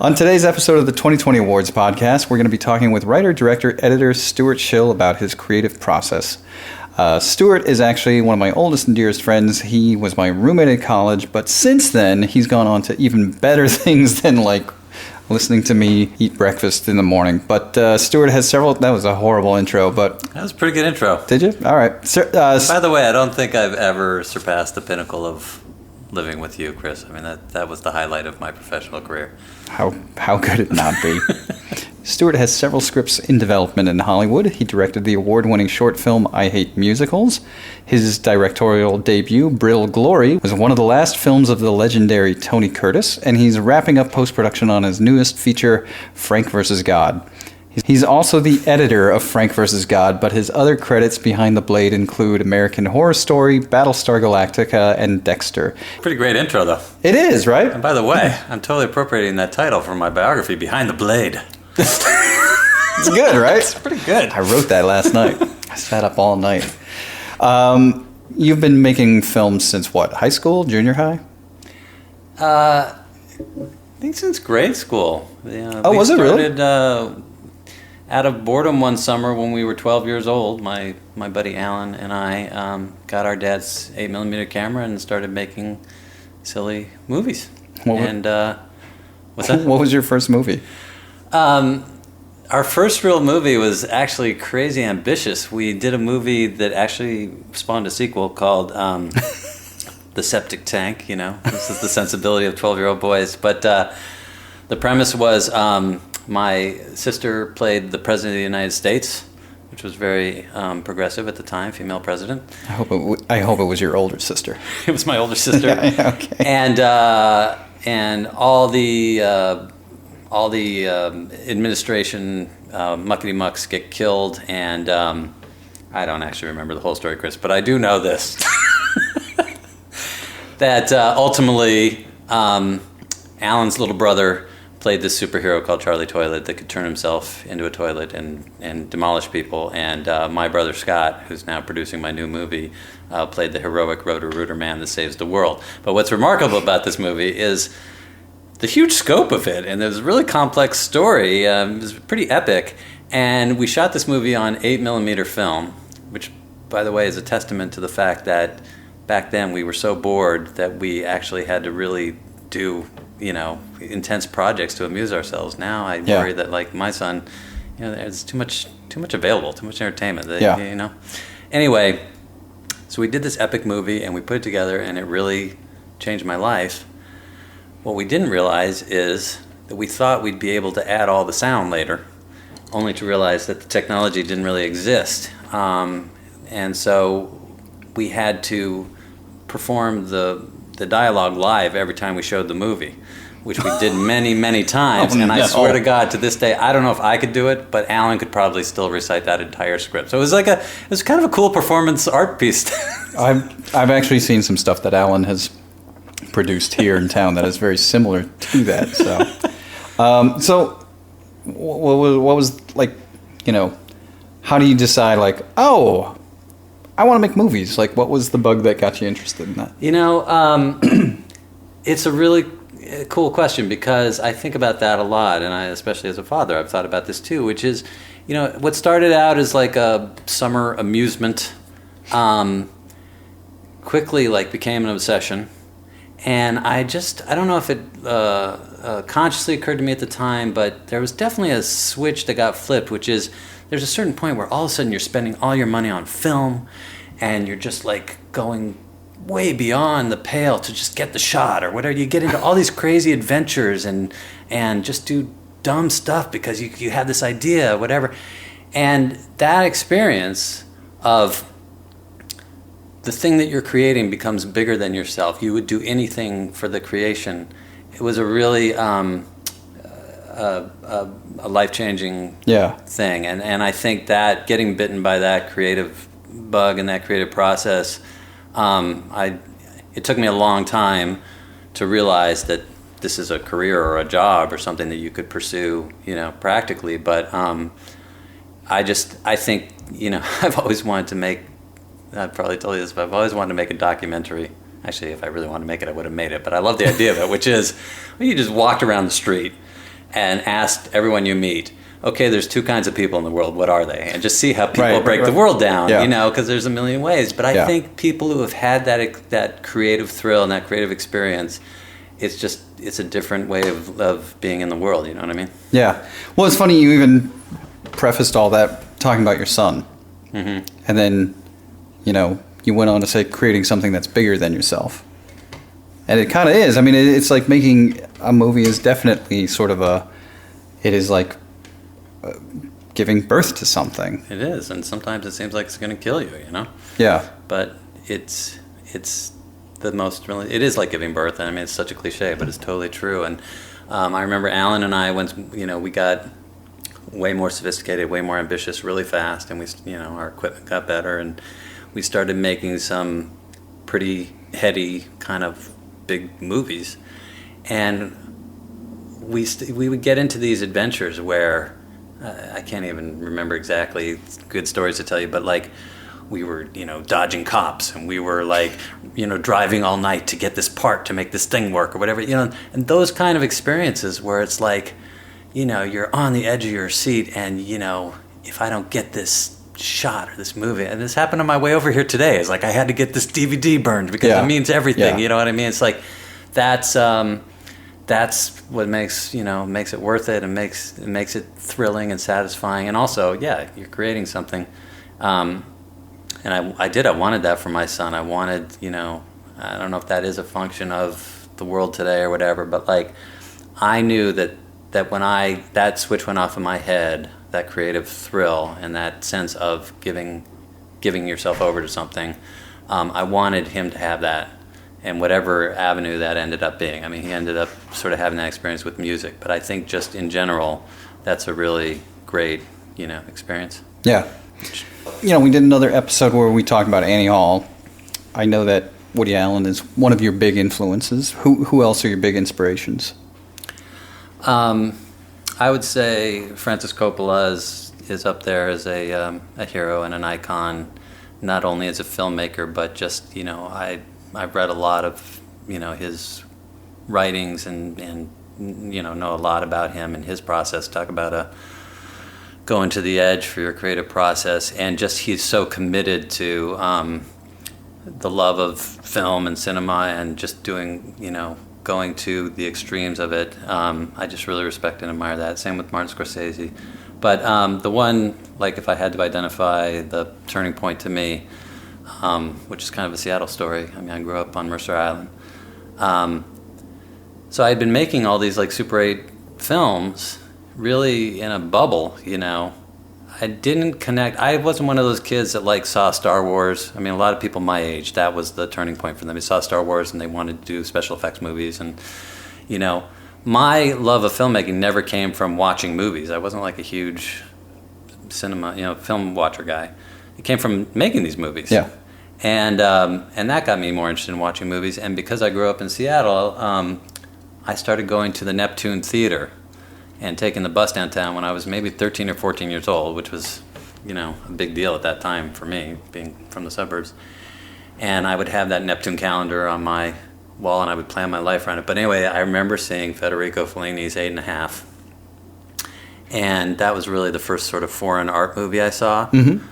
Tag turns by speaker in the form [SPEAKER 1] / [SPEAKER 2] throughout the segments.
[SPEAKER 1] On today's episode of the 2020 Awards podcast, we're going to be talking with writer, director, editor Stewart Schill about his creative process. Stewart is actually one of my oldest and dearest friends. He was my roommate at college, but since then, he's gone on to even better things than, listening to me eat breakfast in the morning. But Stewart has several... That was a horrible intro, but...
[SPEAKER 2] That was a pretty good intro.
[SPEAKER 1] Did you? All right.
[SPEAKER 2] By the way, I don't think I've ever surpassed the pinnacle of living with you, Kris. I mean, that was the highlight of my professional career.
[SPEAKER 1] How could it not be? Stewart has several scripts in development in Hollywood. He directed the award-winning short film I Hate Musicals. His directorial debut, Brill Glory, was one of the last films of the legendary Tony Curtis, and he's wrapping up post-production on his newest feature, Frank vs. God. He's also the editor of Frank vs. God, but his other credits behind the blade include American Horror Story, Battlestar Galactica, and Dexter.
[SPEAKER 2] Pretty great intro, though.
[SPEAKER 1] It is, right?
[SPEAKER 2] And by the way, I'm totally appropriating that title from my biography, Behind the Blade.
[SPEAKER 1] It's good, right?
[SPEAKER 2] It's pretty good.
[SPEAKER 1] I wrote that last night. I sat up all night. You've been making films since what? High school? Junior high?
[SPEAKER 2] I think since grade school.
[SPEAKER 1] Was it really?
[SPEAKER 2] Out of boredom one summer when we were 12 years old, my buddy Alan and I got our dad's 8mm camera and started making silly movies. What's that?
[SPEAKER 1] What was your first movie?
[SPEAKER 2] Our first real movie was actually crazy ambitious. We did a movie that actually spawned a sequel called The Septic Tank. This is the sensibility of 12-year-old boys. But the premise was my sister played the President of the United States, which was very progressive at the time, female president.
[SPEAKER 1] I hope it was your older sister.
[SPEAKER 2] It was my older sister.
[SPEAKER 1] Yeah, okay.
[SPEAKER 2] And all the administration muckety mucks get killed, and I don't actually remember the whole story, Kris, but I do know this: that ultimately Alan's little brother played this superhero called Charlie Toilet that could turn himself into a toilet and demolish people. And my brother Scott, who's now producing my new movie, played the heroic Roto-Rooter man that saves the world. But what's remarkable about this movie is the huge scope of it. And there's a really complex story. It was pretty epic. And we shot this movie on 8mm film, which, by the way, is a testament to the fact that back then we were so bored that we actually had to really do intense projects to amuse ourselves. Now I worry that, like my son, there's too much available, too much entertainment. Anyway, so we did this epic movie and we put it together, and it really changed my life. What we didn't realize is that we thought we'd be able to add all the sound later, only to realize that the technology didn't really exist. And so we had to perform the dialogue live every time we showed the movie, which we did many, many times. And I swear to God, to this day, I don't know if I could do it, but Alan could probably still recite that entire script. So it was kind of a cool performance art piece.
[SPEAKER 1] I've actually seen some stuff that Alan has produced here in town that is very similar to that. So, what was how do you decide I want to make movies? What was the bug that got you interested in that?
[SPEAKER 2] It's a really cool question, because I think about that a lot, and especially as a father, I've thought about this too, which is, what started out as like a summer amusement, quickly became an obsession. And I don't know if it consciously occurred to me at the time, but there was definitely a switch that got flipped, which is there's a certain point where all of a sudden you're spending all your money on film, and you're just going way beyond the pale to just get the shot or whatever. You get into all these crazy adventures and just do dumb stuff because you have this idea, whatever. And that experience of the thing that you're creating becomes bigger than yourself. You would do anything for the creation. It was a really a life-changing thing. And I think that getting bitten by that creative bug and that creative process, it took me a long time to realize that this is a career or a job or something that you could pursue, practically. But I think, I've always wanted to make, I've probably told you this, but I've always wanted to make a documentary. Actually, if I really wanted to make it, I would have made it. But I love the idea of it, which is you just walked around the street and asked everyone you meet, okay, there's two kinds of people in the world. What are they? And just see how people break the world down, you know, because there's a million ways. But I think people who have had that creative thrill and that creative experience, it's a different way of being in the world. You know what I mean?
[SPEAKER 1] Yeah. Well, it's funny you even prefaced all that talking about your son. Mm-hmm. And then, you know, you went on to say creating something that's bigger than yourself. And it kind of is. I mean, it's like making a movie is definitely sort of it is like giving birth to something.
[SPEAKER 2] It is, and sometimes it seems like it's going to kill you, you know?
[SPEAKER 1] Yeah.
[SPEAKER 2] But it's the most really, it is like giving birth. I mean, it's such a cliche, but it's totally true. And I remember Alan and I, once, you know, we got way more sophisticated, way more ambitious really fast, and we, you know, our equipment got better, and we started making some pretty heady kind of big movies. And we would get into these adventures where I can't even remember exactly good stories to tell you, but like we were, you know, dodging cops, and we were like, you know, driving all night to get this part to make this thing work or whatever, you know, and those kind of experiences where it's like, you know, you're on the edge of your seat, and, you know, if I don't get this shot or this movie, and this happened on my way over here today, it's like I had to get this DVD burned because it means everything, you know what I mean? It's like that's what makes it worth it, and makes it thrilling and satisfying. And also, you're creating something. And I wanted that for my son. I wanted, you know, I don't know if that is a function of the world today or whatever, but like I knew that when that switch went off in my head, that creative thrill and that sense of giving yourself over to something, I wanted him to have that. And whatever avenue that ended up being. I mean, he ended up sort of having that experience with music. But I think just in general, that's a really great, you know, experience.
[SPEAKER 1] Yeah. You know, we did another episode where we talked about Annie Hall. I know that Woody Allen is one of your big influences. Who else are your big inspirations?
[SPEAKER 2] I would say Francis Coppola is up there as a hero and an icon, not only as a filmmaker, but just, you know, I've read a lot of, you know, his writings and you know a lot about him and his process. Talk about going to the edge for your creative process, and just he's so committed to the love of film and cinema, and just doing, you know, going to the extremes of it. I just really respect and admire that. Same with Martin Scorsese. But the one, like if I had to identify the turning point to me, which is kind of a Seattle story. I mean, I grew up on Mercer Island. So I had been making all these like Super 8 films really in a bubble, you know. I didn't connect. I wasn't one of those kids that like saw Star Wars. I mean, a lot of people my age, that was the turning point for them. They saw Star Wars and they wanted to do special effects movies. And, you know, my love of filmmaking never came from watching movies. I wasn't like a huge cinema, you know, film watcher guy. It came from making these movies.
[SPEAKER 1] Yeah.
[SPEAKER 2] And that got me more interested in watching movies. And because I grew up in Seattle, I started going to the Neptune Theater and taking the bus downtown when I was maybe 13 or 14 years old, which was, you know, a big deal at that time for me, being from the suburbs. And I would have that Neptune calendar on my wall, and I would plan my life around it. But anyway, I remember seeing Federico Fellini's 8½. And that was really the first sort of foreign art movie I saw. Mm-hmm.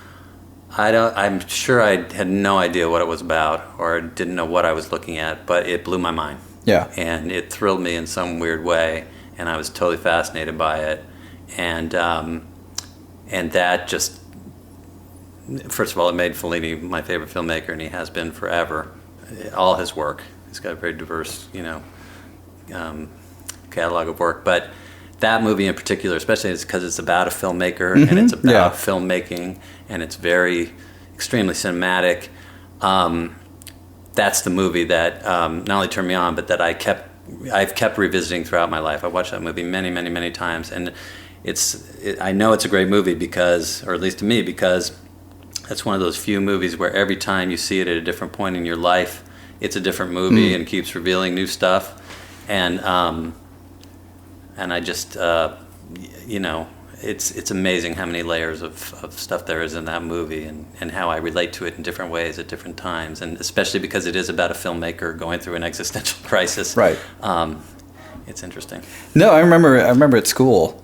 [SPEAKER 2] I'm sure I had no idea what it was about, or didn't know what I was looking at, but it blew my mind.
[SPEAKER 1] Yeah.
[SPEAKER 2] And it thrilled me in some weird way, and I was totally fascinated by it. And that just, first of all, it made Fellini my favorite filmmaker, and he has been forever. All his work. He's got a very diverse, you know, catalog of work. But that movie in particular, especially because it's about a filmmaker, mm-hmm. and it's about filmmaking, and it's very extremely cinematic. That's the movie that not only turned me on, but that I've kept revisiting throughout my life. I watched that movie many, many, many times, and I know it's a great movie because, or at least to me, because it's one of those few movies where every time you see it at a different point in your life, it's a different movie and keeps revealing new stuff. And I just, you know, it's amazing how many layers of stuff there is in that movie, and how I relate to it in different ways at different times, and especially because it is about a filmmaker going through an existential crisis.
[SPEAKER 1] Right.
[SPEAKER 2] it's interesting.
[SPEAKER 1] No, I remember at school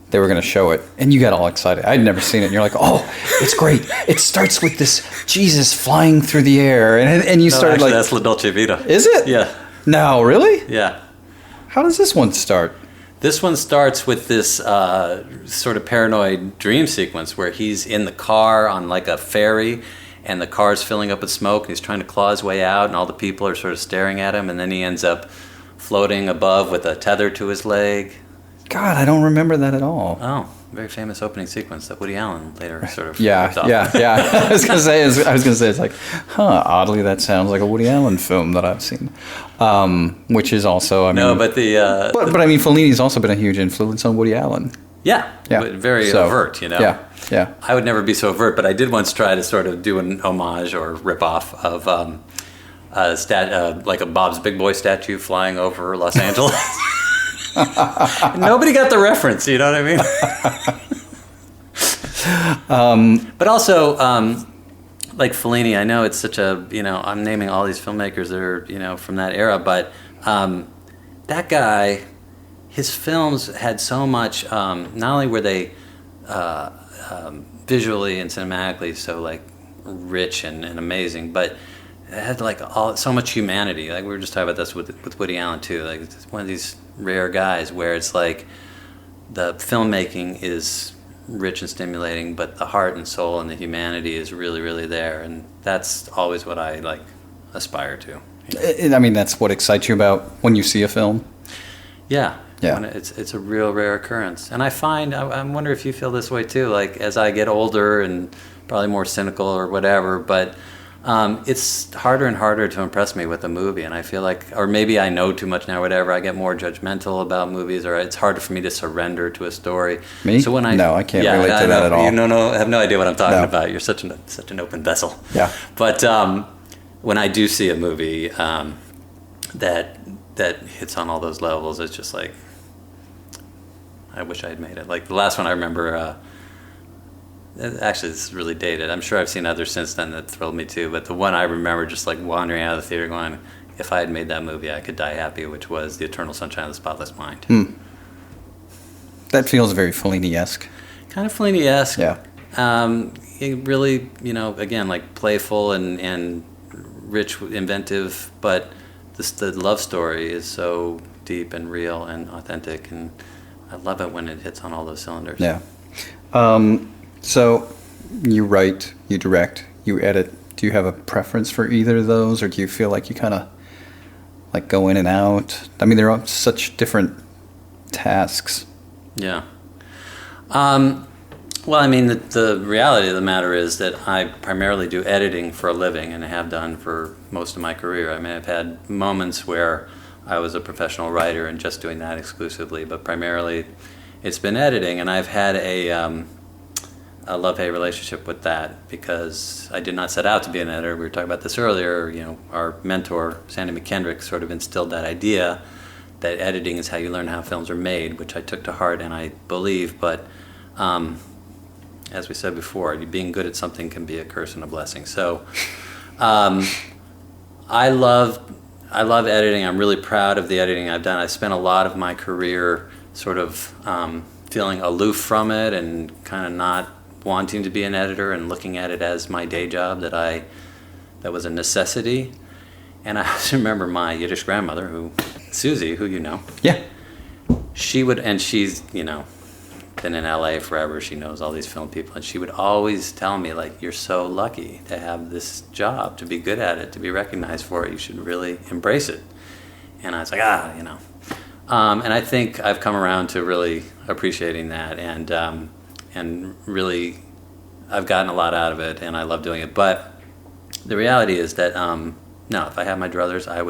[SPEAKER 1] they were going to show it, and you got all excited. I'd never seen it, and you're like, "Oh, it's great! It starts with this Jesus flying through the air," and you started
[SPEAKER 2] actually,
[SPEAKER 1] like,
[SPEAKER 2] that's La Dolce Vita.
[SPEAKER 1] Is it?
[SPEAKER 2] Yeah.
[SPEAKER 1] No, really?
[SPEAKER 2] Yeah.
[SPEAKER 1] How does this one start?
[SPEAKER 2] This one starts with this sort of paranoid dream sequence where he's in the car on like a ferry, and the car's filling up with smoke, and he's trying to claw his way out, and all the people are sort of staring at him, and then he ends up floating above with a tether to his leg.
[SPEAKER 1] God, I don't remember that at all.
[SPEAKER 2] Oh, very famous opening sequence that Woody Allen later sort of
[SPEAKER 1] Yeah. I was gonna say it's like, oddly that sounds like a Woody Allen film that I've seen, which is also I mean,
[SPEAKER 2] but
[SPEAKER 1] but I mean Fellini's also been a huge influence on Woody Allen.
[SPEAKER 2] Yeah, very overt,
[SPEAKER 1] Yeah.
[SPEAKER 2] I would never be so overt, but I did once try to sort of do an homage or rip off of like a Bob's Big Boy statue flying over Los Angeles. Nobody got the reference, you know what I mean? But also, like Fellini, I know it's such a, I'm naming all these filmmakers that are, from that era, but that guy, his films had so much, not only were they visually and cinematically so like rich and amazing, but it had like so much humanity. Like we were just talking about this with Woody Allen too. Like it's one of these rare guys where it's like the filmmaking is rich and stimulating, but the heart and soul and the humanity is really, really there, and that's always what I like aspire to.
[SPEAKER 1] I mean, that's what excites you about when you see a film.
[SPEAKER 2] Yeah.
[SPEAKER 1] Yeah.
[SPEAKER 2] It's a real rare occurrence, and I find I wonder if you feel this way too. Like as I get older and probably more cynical or whatever, but it's harder and harder to impress me with a movie, and I feel like, or maybe I know too much now, whatever, I get more judgmental about movies, or it's harder for me to surrender to a story.
[SPEAKER 1] Me?
[SPEAKER 2] So when
[SPEAKER 1] No, I can't relate to that at all.
[SPEAKER 2] You have no idea what I'm talking about. You're such an open vessel.
[SPEAKER 1] Yeah.
[SPEAKER 2] But when I do see a movie that hits on all those levels, it's just like, I wish I had made it. Like the last one I remember, actually this is really dated. I'm sure I've seen others since then that thrilled me too, but the one I remember just like wandering out of the theater going, if I had made that movie, I could die happy, which was The Eternal Sunshine of the Spotless Mind.
[SPEAKER 1] That feels very Fellini-esque.
[SPEAKER 2] Kind of Fellini-esque.
[SPEAKER 1] Yeah.
[SPEAKER 2] It really, again, like playful and rich, inventive, but the love story is so deep and real and authentic, and I love it when it hits on all those cylinders.
[SPEAKER 1] Yeah. So you write, you direct, you edit. Do you have a preference for either of those, or do you feel like you kind of like go in and out? I mean, they're all such different tasks.
[SPEAKER 2] Yeah. Well, I mean, the reality of the matter is that I primarily do editing for a living, and I have done for most of my career. I mean, I've had moments where I was a professional writer and just doing that exclusively, but primarily it's been editing, and I've had a love-hate relationship with that because I did not set out to be an editor. We were talking about this earlier. Our mentor, Sandy McKendrick, sort of instilled that idea that editing is how you learn how films are made, which I took to heart and I believe, but as we said before, being good at something can be a curse and a blessing. So I love editing. I'm really proud of the editing I've done. I spent a lot of my career sort of feeling aloof from it and kind of not wanting to be an editor and looking at it as my day job that was a necessity. And I remember my Yiddish grandmother, Susie, who you know.
[SPEAKER 1] Yeah.
[SPEAKER 2] She would, and she's, been in LA forever. She knows all these film people, and she would always tell me, like, you're so lucky to have this job, to be good at it, to be recognized for it. You should really embrace it. And I was like, and I think I've come around to really appreciating that, and really I've gotten a lot out of it, and I love doing it. But the reality is that, no, if I had my druthers, I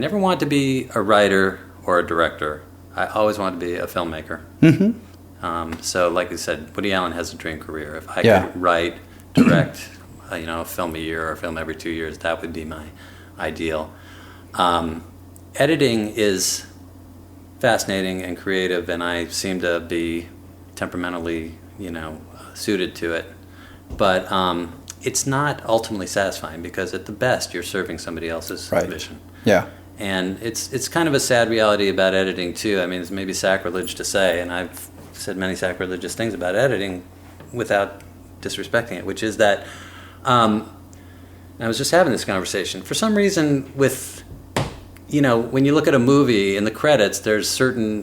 [SPEAKER 2] never wanted to be a writer or a director. I always wanted to be a filmmaker. Mm-hmm. So like I said, Woody Allen has a dream career. If I could write, direct, a film a year or a film every 2 years, that would be my ideal. Editing is fascinating and creative, and I seem to be temperamentally, suited to it. But it's not ultimately satisfying because at the best, you're serving somebody else's vision.
[SPEAKER 1] Yeah.
[SPEAKER 2] And it's kind of a sad reality about editing too. I mean, it's maybe sacrilege to say, and I've said many sacrilegious things about editing without disrespecting it, which is that I was just having this conversation. For some reason, with when you look at a movie in the credits, there's certain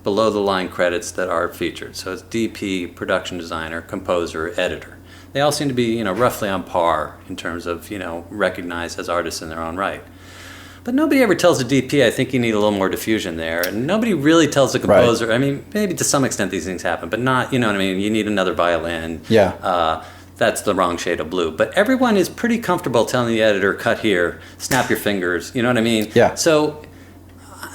[SPEAKER 2] below the line credits that are featured. So it's DP, production designer, composer, editor. They all seem to be roughly on par in terms of recognized as artists in their own right. But nobody ever tells a DP, I think you need a little more diffusion there. And nobody really tells the composer, right. I mean, maybe to some extent these things happen, but not, you know what I mean? You need another violin.
[SPEAKER 1] Yeah.
[SPEAKER 2] That's the wrong shade of blue. But everyone is pretty comfortable telling the editor, cut here, snap your fingers, you know what I mean?
[SPEAKER 1] Yeah.
[SPEAKER 2] So,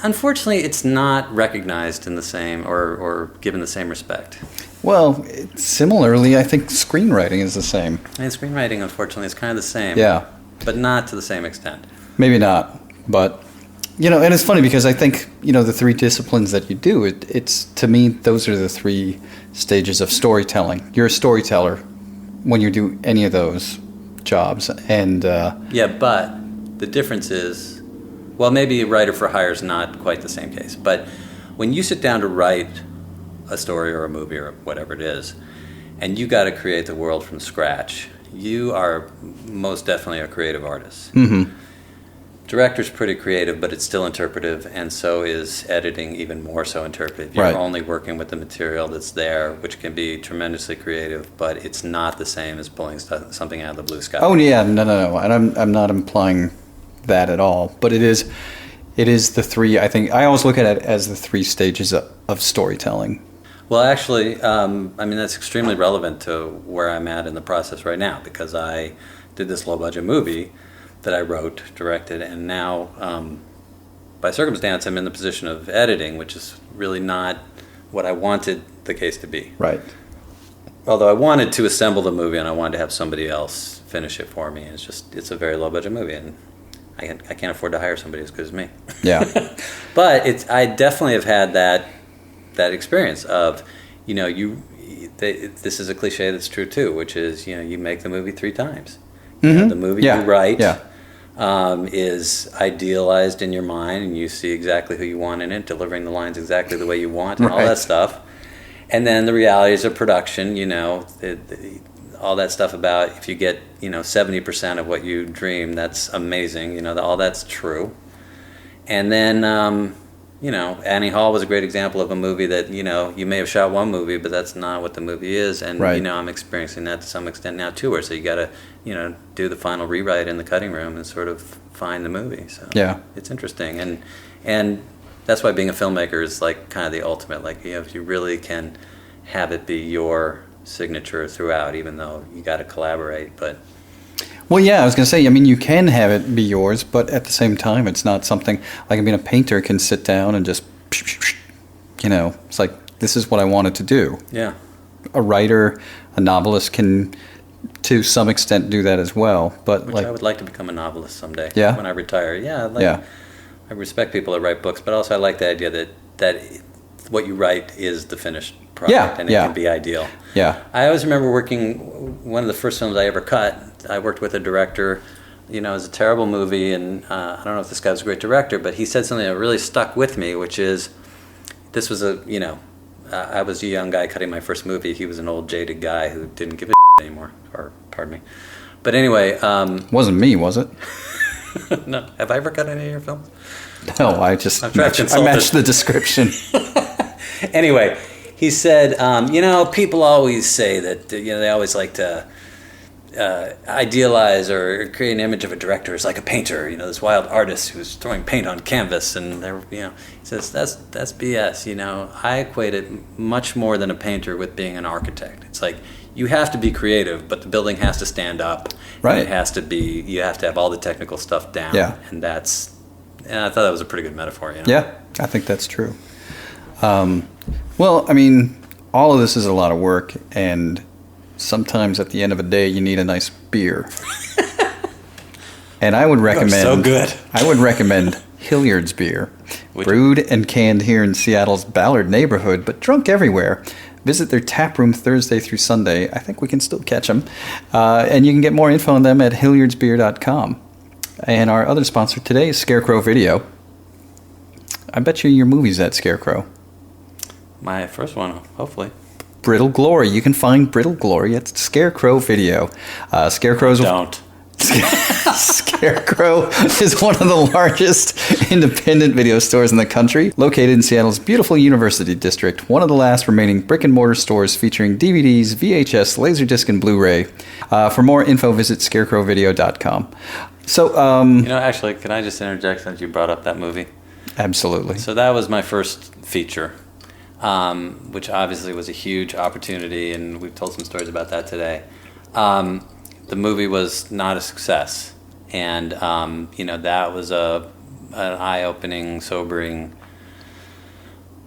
[SPEAKER 2] unfortunately, it's not recognized in the same, or given the same respect.
[SPEAKER 1] Well, similarly, I think screenwriting is the same.
[SPEAKER 2] And screenwriting, unfortunately, is kind of the same.
[SPEAKER 1] Yeah.
[SPEAKER 2] But not to the same extent.
[SPEAKER 1] Maybe not. But, and it's funny because I think, the three disciplines that you do, it's to me, those are the three stages of storytelling. You're a storyteller when you do any of those jobs. And
[SPEAKER 2] yeah, but the difference is, well, maybe a writer for hire is not quite the same case. But when you sit down to write a story or a movie or whatever it is, and you got to create the world from scratch, you are most definitely a creative artist.
[SPEAKER 1] Mm-hmm.
[SPEAKER 2] Director's pretty creative, but it's still interpretive, and so is editing, even more so interpretive. You're only working with the material that's there, which can be tremendously creative, but it's not the same as pulling something out of the blue sky.
[SPEAKER 1] Oh yeah, no, and I'm not implying that at all. But it is the three. I think I always look at it as the three stages of storytelling.
[SPEAKER 2] Well, actually, I mean that's extremely relevant to where I'm at in the process right now, because I did this low-budget movie that I wrote, directed, and now, by circumstance, I'm in the position of editing, which is really not what I wanted the case to be.
[SPEAKER 1] Right.
[SPEAKER 2] Although I wanted to assemble the movie and I wanted to have somebody else finish it for me. It's a very low-budget movie, and I can't afford to hire somebody as good as me.
[SPEAKER 1] Yeah.
[SPEAKER 2] But I definitely have had that experience of, this is a cliche that's true too, which is, you make the movie 3 times.
[SPEAKER 1] Mm-hmm.
[SPEAKER 2] The movie you write
[SPEAKER 1] yeah.
[SPEAKER 2] Is idealized in your mind, and you see exactly who you want in it, delivering the lines exactly the way you want, and all that stuff. And then the realities of production, all that stuff about if you get 70% of what you dream, that's amazing. All that's true. And then Annie Hall was a great example of a movie that you may have shot one movie, but that's not what the movie is. And I'm experiencing that to some extent now too, where so you got to do the final rewrite in the cutting room and sort of find the movie. So
[SPEAKER 1] yeah,
[SPEAKER 2] it's interesting, and that's why being a filmmaker is like kind of the ultimate. Like if you really can have it be your signature throughout, even though you got to collaborate, but.
[SPEAKER 1] Well, yeah, I was going to say, you can have it be yours, but at the same time, it's not something, a painter can sit down and just, it's like, this is what I wanted to do.
[SPEAKER 2] Yeah.
[SPEAKER 1] A writer, a novelist can, to some extent, do that as well. But
[SPEAKER 2] I would like to become a novelist someday.
[SPEAKER 1] Yeah?
[SPEAKER 2] When I retire. Yeah.
[SPEAKER 1] Yeah.
[SPEAKER 2] I respect people that write books, but also I like the idea that what you write is the finished product, and it can be ideal.
[SPEAKER 1] Yeah.
[SPEAKER 2] I always remember working, one of the first films I ever cut, I worked with a director, it was a terrible movie, and I don't know if this guy was a great director, but he said something that really stuck with me, which is, this was I was a young guy cutting my first movie. He was an old jaded guy who didn't give a anymore, or pardon me. But anyway.
[SPEAKER 1] Wasn't me, was it?
[SPEAKER 2] No. Have I ever cut any of your films?
[SPEAKER 1] No, I matched the description.
[SPEAKER 2] Anyway, he said, people always say that, they always like to idealize or create an image of a director as like a painter, this wild artist who's throwing paint on canvas, and he says that's BS. I equate it much more than a painter with being an architect. It's like you have to be creative, but the building has to stand up.
[SPEAKER 1] Right.
[SPEAKER 2] And you have to have all the technical stuff down.
[SPEAKER 1] Yeah.
[SPEAKER 2] And I thought that was a pretty good metaphor.
[SPEAKER 1] Yeah, I think that's true. Well, all of this is a lot of work, and sometimes at the end of a day, you need a nice beer. And I would recommend...
[SPEAKER 2] so good.
[SPEAKER 1] I would recommend Hilliard's beer. Brewed and canned here in Seattle's Ballard neighborhood, but drunk everywhere. Visit their tap room Thursday through Sunday. I think we can still catch them. And you can get more info on them at hilliardsbeer.com. And our other sponsor today is Scarecrow Video. I bet you your movie's at Scarecrow.
[SPEAKER 2] My first one, hopefully.
[SPEAKER 1] Brittle Glory. You can find Brittle Glory at Scarecrow Video. Scarecrow's...
[SPEAKER 2] Don't.
[SPEAKER 1] Scarecrow is one of the largest independent video stores in the country, located in Seattle's beautiful University District, one of the last remaining brick-and-mortar stores featuring DVDs, VHS, Laserdisc, and Blu-ray. For more info, visit scarecrowvideo.com. So,
[SPEAKER 2] Actually, can I just interject since you brought up that movie?
[SPEAKER 1] Absolutely.
[SPEAKER 2] So that was my first feature, which obviously was a huge opportunity, and we've told some stories about that today. The movie was not a success, and that was an eye-opening, sobering,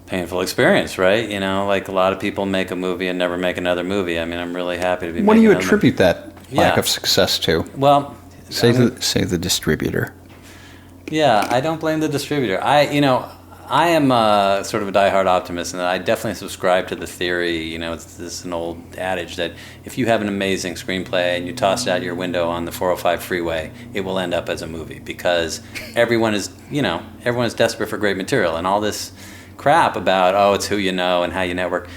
[SPEAKER 2] painful experience, right? Like a lot of people make a movie and never make another movie. I mean, I'm really happy to be.
[SPEAKER 1] What do you attribute that lack of success to?
[SPEAKER 2] Well,
[SPEAKER 1] say the distributor.
[SPEAKER 2] Yeah, I don't blame the distributor. I am sort of a diehard optimist, and I definitely subscribe to the theory. This is an old adage that if you have an amazing screenplay and you toss it out your window on the 405 freeway, it will end up as a movie because everyone is desperate for great material, and all this crap about it's who you know and how you network.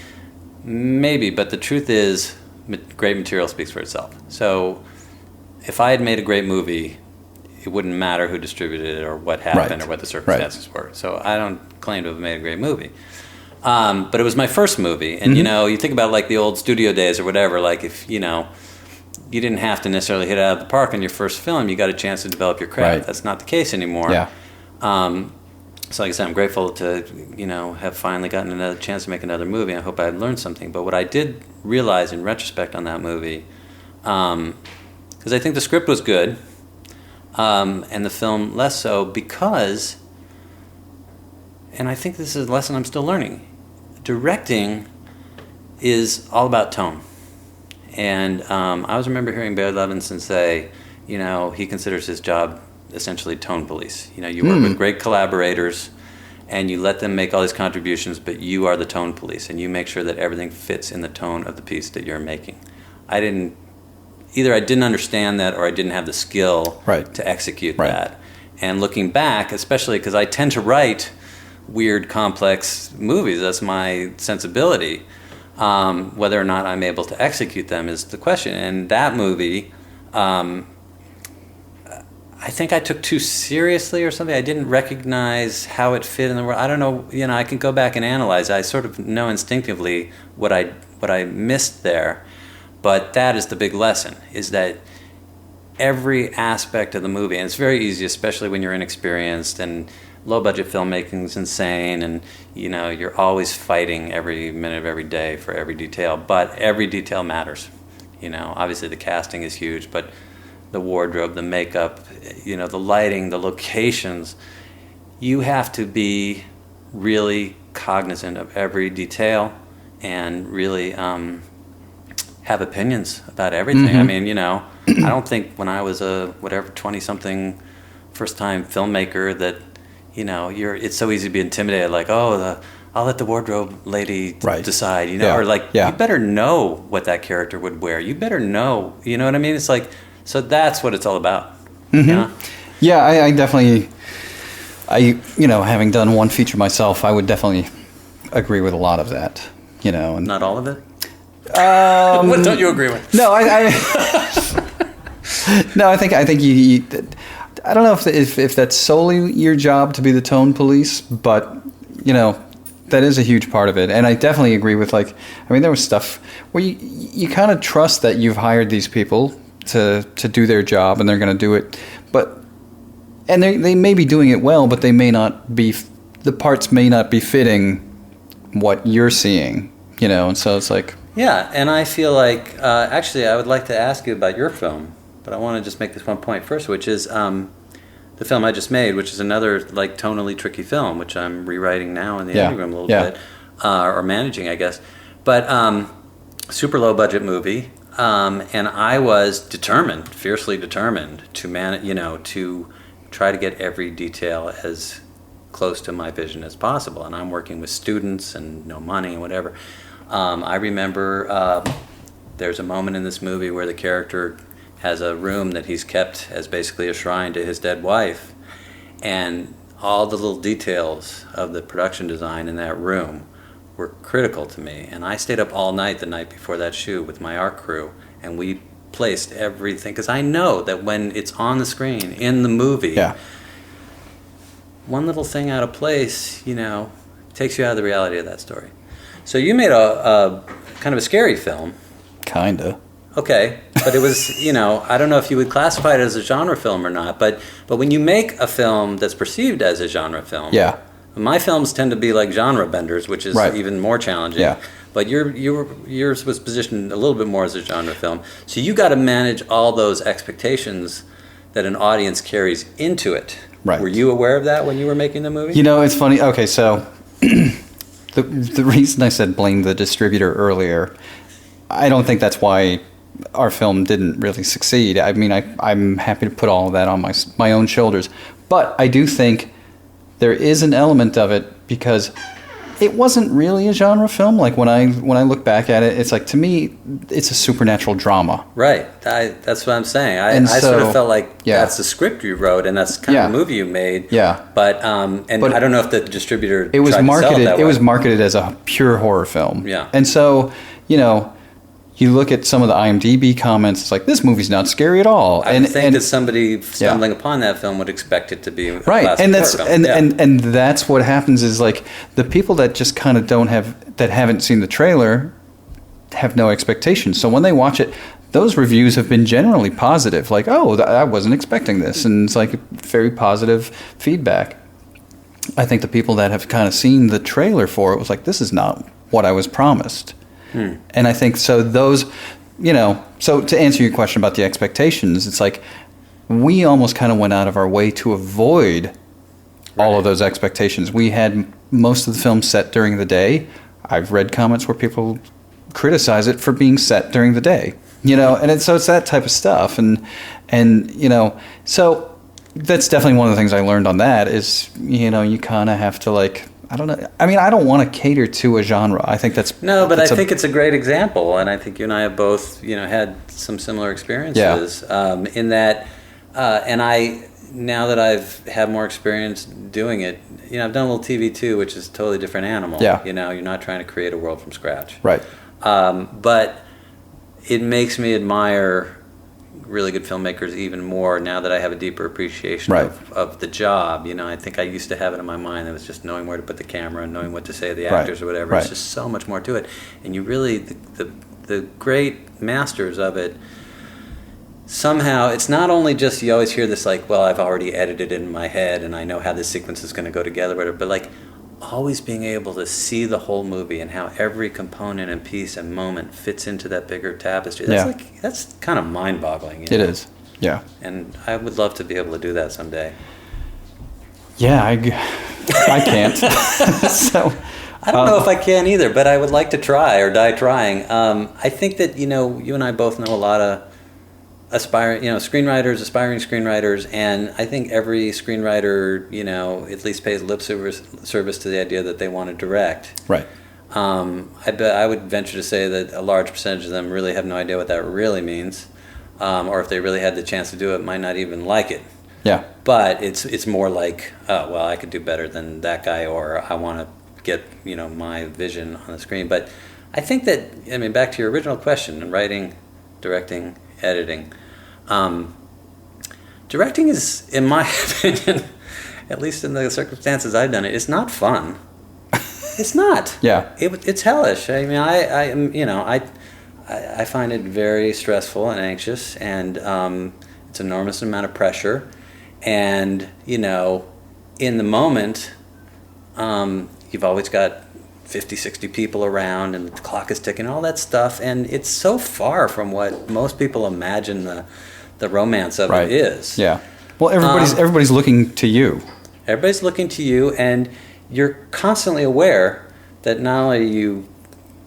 [SPEAKER 2] Maybe, but the truth is, great material speaks for itself. So, if I had made a great movie, it wouldn't matter who distributed it or what happened or what the circumstances were. So I don't claim to have made a great movie. But it was my first movie. And, you think about like the old studio days or whatever, like if, you didn't have to necessarily hit it out of the park on your first film, you got a chance to develop your craft. Right. That's not the case anymore.
[SPEAKER 1] Yeah.
[SPEAKER 2] So like I said, I'm grateful to, have finally gotten another chance to make another movie. I hope I learned something. But what I did realize in retrospect on that movie, because I think the script was good, and the film less so because, and I think this is a lesson I'm still learning, directing is all about tone. And I always remember hearing Barry Levinson say, he considers his job essentially tone police. You work with great collaborators and you let them make all these contributions, but you are the tone police and you make sure that everything fits in the tone of the piece that you're making. Either I didn't understand that or I didn't have the skill to execute that. And looking back, especially because I tend to write weird, complex movies, that's my sensibility. Whether or not I'm able to execute them is the question. And that movie, I think I took too seriously or something. I didn't recognize how it fit in the world. I don't know, I can go back and analyze. I sort of know instinctively what I missed there. But that is the big lesson, is that every aspect of the movie, and it's very easy, especially when you're inexperienced, and low-budget filmmaking is insane, and, you're always fighting every minute of every day for every detail, but every detail matters. Obviously the casting is huge, but the wardrobe, the makeup, the lighting, the locations, you have to be really cognizant of every detail and really... have opinions about everything. I mean, I don't think when I was a 20-something first-time filmmaker that, it's so easy to be intimidated, like, I'll let the wardrobe lady decide, or like, you better know what that character would wear. You better know, you know what I mean? It's like, so that's what it's all about.
[SPEAKER 1] Yeah, I definitely, having done one feature myself, I would definitely agree with a lot of that, And
[SPEAKER 2] not all of it? What don't you agree with?
[SPEAKER 1] No, no, I think you I don't know if that's solely your job to be the tone police, but that is a huge part of it. And I definitely agree with there was stuff where you kind of trust that you've hired these people to do their job and they're going to do it, and they may be doing it well, but they may not be, the parts may not be fitting what you're seeing, and so it's like.
[SPEAKER 2] Yeah, and I feel like, actually, I would like to ask you about your film, but I want to just make this one point first, which is the film I just made, which is another, tonally tricky film, which I'm rewriting now in the editing room a little bit, or managing, I guess. But super low-budget movie, and I was fiercely determined to try to get every detail as close to my vision as possible. And I'm working with students and no money and whatever. I remember there's a moment in this movie where the character has a room that he's kept as basically a shrine to his dead wife, and all the little details of the production design in that room were critical to me. And I stayed up all night the night before that shoot with my art crew, and we placed everything, because I know that when it's on the screen in the movie, one little thing out of place, takes you out of the reality of that story. So you made a kind of a scary film.
[SPEAKER 1] Kinda.
[SPEAKER 2] Okay, but it was, I don't know if you would classify it as a genre film or not, but when you make a film that's perceived as a genre film, my films tend to be like genre benders, which is even more challenging. Yeah. But yours was positioned a little bit more as a genre film, so you got to manage all those expectations that an audience carries into it. Right. Were you aware of that when you were making the movie?
[SPEAKER 1] It's funny. Okay, so the reason I said blame the distributor earlier, I don't think that's why our film didn't really succeed. I mean, I'm happy to put all of that on my own shoulders. But I do think there is an element of it because it wasn't really a genre film. Like when I look back at it, it's like, to me, it's a supernatural drama.
[SPEAKER 2] Right. That's what I'm saying. I sort of felt like that's the script you wrote and that's kind of the movie you made. Yeah. But I don't know if the distributor
[SPEAKER 1] it was
[SPEAKER 2] tried
[SPEAKER 1] marketed.
[SPEAKER 2] To sell it that
[SPEAKER 1] it
[SPEAKER 2] way.
[SPEAKER 1] was marketed as a pure horror film.
[SPEAKER 2] Yeah.
[SPEAKER 1] And so you look at some of the IMDb comments, it's like, this movie's not scary at all.
[SPEAKER 2] I think that somebody stumbling upon that film would expect it to be a
[SPEAKER 1] right, and that's and that's what happens is, like, the people that just kind of haven't seen the trailer have no expectations. So when they watch it, those reviews have been generally positive. Like, I wasn't expecting this, and it's like very positive feedback. I think the people that have kind of seen the trailer for it was like, this is not what I was promised. And I think so those, so to answer your question about the expectations, it's like we almost kind of went out of our way to avoid all of those expectations. We had most of the film set during the day. I've read comments where people criticize it for being set during the day, and so it's that type of stuff. And so that's definitely one of the things I learned on that is, you kind of have to, like, I don't know. I mean, I don't want to cater to a genre. I think that's...
[SPEAKER 2] No, but I think it's a great example, and I think you and I have both, had some similar experiences in that, and now that I've had more experience doing it, I've done a little TV too, which is a totally different animal. Yeah. You're not trying to create a world from scratch.
[SPEAKER 1] Right.
[SPEAKER 2] But it makes me admire really good filmmakers even more now that I have a deeper appreciation of the job. I think I used to have it in my mind that was just knowing where to put the camera and knowing what to say to the actors or whatever. It's just so much more to it. And you really, the great masters of it, somehow, it's not only just, you always hear this like, well, I've already edited it in my head and I know how this sequence is going to go together, whatever, but like always being able to see the whole movie and how every component and piece and moment fits into that bigger tapestry. That's kind of mind-boggling.
[SPEAKER 1] It is. Yeah.
[SPEAKER 2] And I would love to be able to do that someday.
[SPEAKER 1] Yeah, I can't. So
[SPEAKER 2] I don't know if I can either, but I would like to try or die trying. I think that, you and I both know a lot of aspiring screenwriters, and I think every screenwriter, at least pays lip service to the idea that they want to direct.
[SPEAKER 1] Right.
[SPEAKER 2] I would venture to say that a large percentage of them really have no idea what that really means, or if they really had the chance to do it, might not even like it.
[SPEAKER 1] Yeah.
[SPEAKER 2] But it's more like, oh, well, I could do better than that guy, or I want to get my vision on the screen. But I think that, back to your original question, writing, directing, editing. Directing is, in my opinion, at least in the circumstances I've done it, it's not fun. It's not.
[SPEAKER 1] Yeah.
[SPEAKER 2] It's hellish. I find it very stressful and anxious, and it's an enormous amount of pressure. And, in the moment, you've always got 50, 60 people around and the clock is ticking, all that stuff, and it's so far from what most people imagine the romance of it is.
[SPEAKER 1] Yeah. Well, everybody's looking to you.
[SPEAKER 2] Everybody's looking to you, and you're constantly aware that not only are you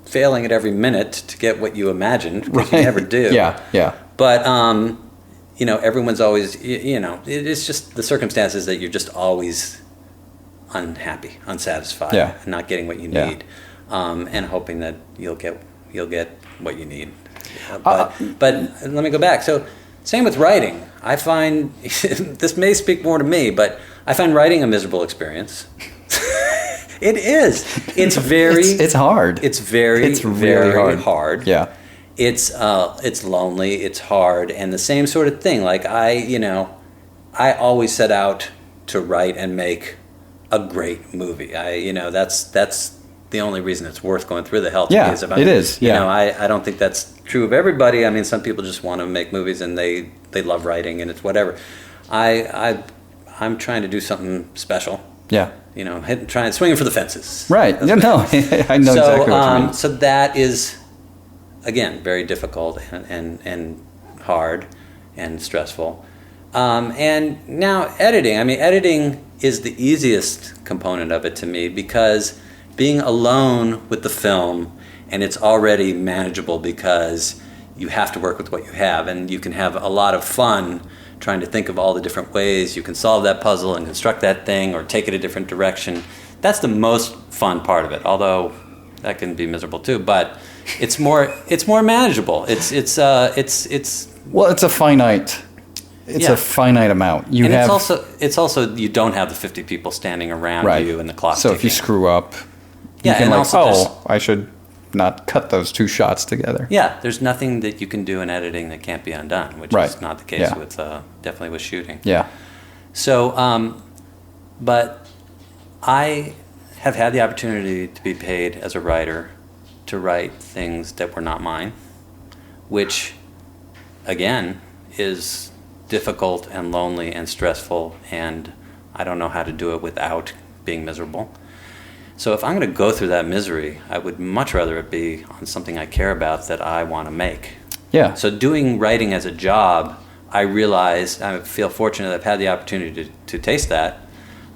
[SPEAKER 2] failing at every minute to get what you imagined, because you never do.
[SPEAKER 1] Yeah.
[SPEAKER 2] But everyone's always, it's just the circumstances that you're just always unhappy, unsatisfied, and not getting what you need, and hoping that you'll get what you need. But let me go back. So Same with writing. I find, this may speak more to me, but I find writing a miserable experience. It is. It's very...
[SPEAKER 1] It's hard.
[SPEAKER 2] It's very,
[SPEAKER 1] it's really
[SPEAKER 2] very hard.
[SPEAKER 1] Yeah.
[SPEAKER 2] It's lonely, it's hard, and the same sort of thing. Like, I always set out to write and make a great movie. That's the only reason it's worth going through the hell.
[SPEAKER 1] Yeah, it is. Yeah.
[SPEAKER 2] I don't think that's true of everybody. I mean, some people just want to make movies and they love writing and it's whatever. I'm trying to do something special.
[SPEAKER 1] Yeah.
[SPEAKER 2] Swinging for the fences.
[SPEAKER 1] Right. No, I know exactly what you mean.
[SPEAKER 2] So that is, again, very difficult and hard and stressful. And now editing. I mean, editing is the easiest component of it to me because being alone with the film, and it's already manageable because you have to work with what you have, and you can have a lot of fun trying to think of all the different ways you can solve that puzzle and construct that thing or take it a different direction. That's the most fun part of it, although that can be miserable too, but it's more manageable. It's
[SPEAKER 1] a finite a finite amount.
[SPEAKER 2] It's also you don't have the 50 people standing around you and the clock
[SPEAKER 1] so
[SPEAKER 2] ticking.
[SPEAKER 1] If you screw up, you can I should not cut those two shots together.
[SPEAKER 2] Yeah, there's nothing that you can do in editing that can't be undone, which is not the case with definitely with shooting.
[SPEAKER 1] Yeah.
[SPEAKER 2] So, but I have had the opportunity to be paid as a writer to write things that were not mine, which, again, is difficult and lonely and stressful, and I don't know how to do it without being miserable. So if I'm going to go through that misery, I would much rather it be on something I care about that I want to make.
[SPEAKER 1] Yeah.
[SPEAKER 2] So doing writing as a job, I feel fortunate that I've had the opportunity to taste that.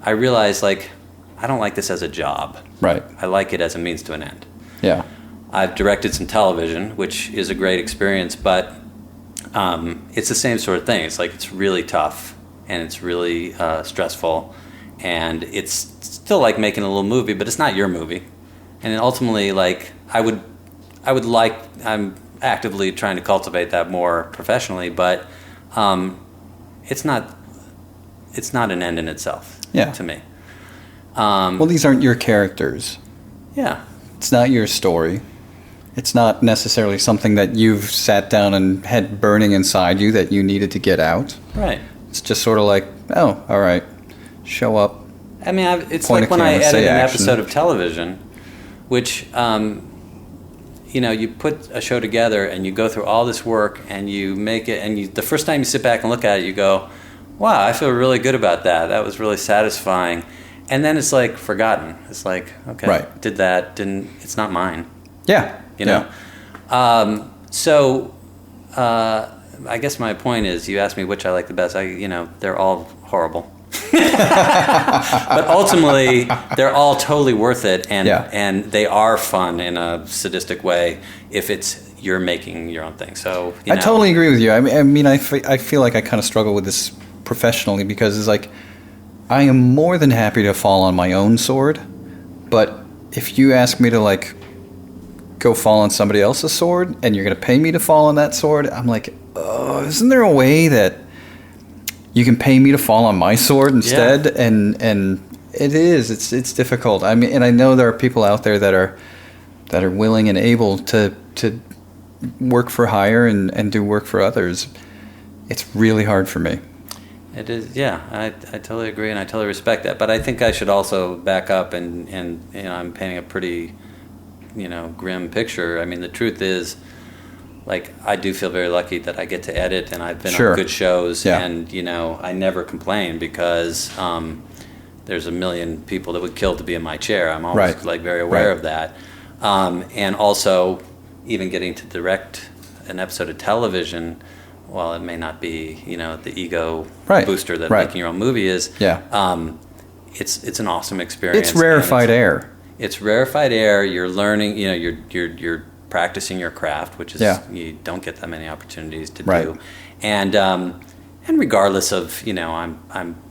[SPEAKER 2] I realize, like, I don't like this as a job.
[SPEAKER 1] Right.
[SPEAKER 2] I like it as a means to an end.
[SPEAKER 1] Yeah.
[SPEAKER 2] I've directed some television, which is a great experience, but it's the same sort of thing. It's like, it's really tough and it's really stressful, and it's still like making a little movie, but it's not your movie. And ultimately, like, I'm actively trying to cultivate that more professionally, but it's not an end in itself to me.
[SPEAKER 1] Well, these aren't your characters.
[SPEAKER 2] Yeah.
[SPEAKER 1] It's not your story. It's not necessarily something that you've sat down and had burning inside you that you needed to get out.
[SPEAKER 2] Right.
[SPEAKER 1] It's just sort of like, oh, all right, show up.
[SPEAKER 2] I mean, it's like when I edit an episode of television, which, you put a show together and you go through all this work and you make it, and the first time you sit back and look at it, you go, wow, I feel really good about that. That was really satisfying. And then it's like forgotten. It's like, okay, did that, didn't, it's not mine.
[SPEAKER 1] Yeah.
[SPEAKER 2] You know? I guess my point is, you asked me which I like the best. They're all horrible. But ultimately, they're all totally worth it, and they are fun in a sadistic way if you're making your own thing. So
[SPEAKER 1] I totally agree with you. I feel like I kind of struggle with this professionally because it's like I am more than happy to fall on my own sword, but if you ask me to like go fall on somebody else's sword and you're going to pay me to fall on that sword, I'm like, oh, isn't there a way that you can pay me to fall on my sword instead? Yeah. And it's difficult. I mean, and I know there are people out there that are willing and able to work for hire and do work for others. It's really hard for me.
[SPEAKER 2] It is, yeah. I totally agree and I totally respect that. But I think I should also back up and I'm painting a pretty grim picture. I mean, the truth is, like, I do feel very lucky that I get to edit, and I've been on good shows, and I never complain because there's a million people that would kill to be in my chair. I'm always very aware of that, and also even getting to direct an episode of television, while it may not be the ego booster that making your own movie is. It's an awesome experience.
[SPEAKER 1] It's rarefied air.
[SPEAKER 2] It's rarefied air. You're learning. You're practicing your craft, which is you don't get that many opportunities to do, and regardless of I'm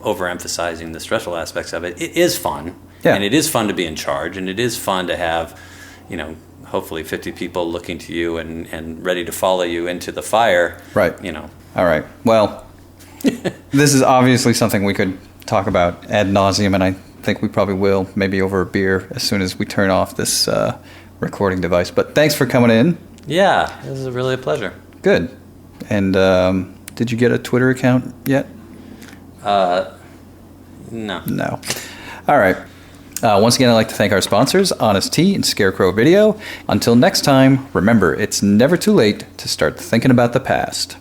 [SPEAKER 2] overemphasizing the stressful aspects of it. It is fun, and it is fun to be in charge, and it is fun to have hopefully 50 people looking to you and ready to follow you into the fire.
[SPEAKER 1] Right. All right. Well, this is obviously something we could talk about ad nauseum, and I think we probably will, maybe over a beer as soon as we turn off this recording device. But thanks for coming in.
[SPEAKER 2] Yeah, this is really a pleasure.
[SPEAKER 1] Good. And did you get a Twitter account yet?
[SPEAKER 2] No.
[SPEAKER 1] No. All right. Once again, I'd like to thank our sponsors, Honest Tea and Scarecrow Video. Until next time, remember, it's never too late to start thinking about the past.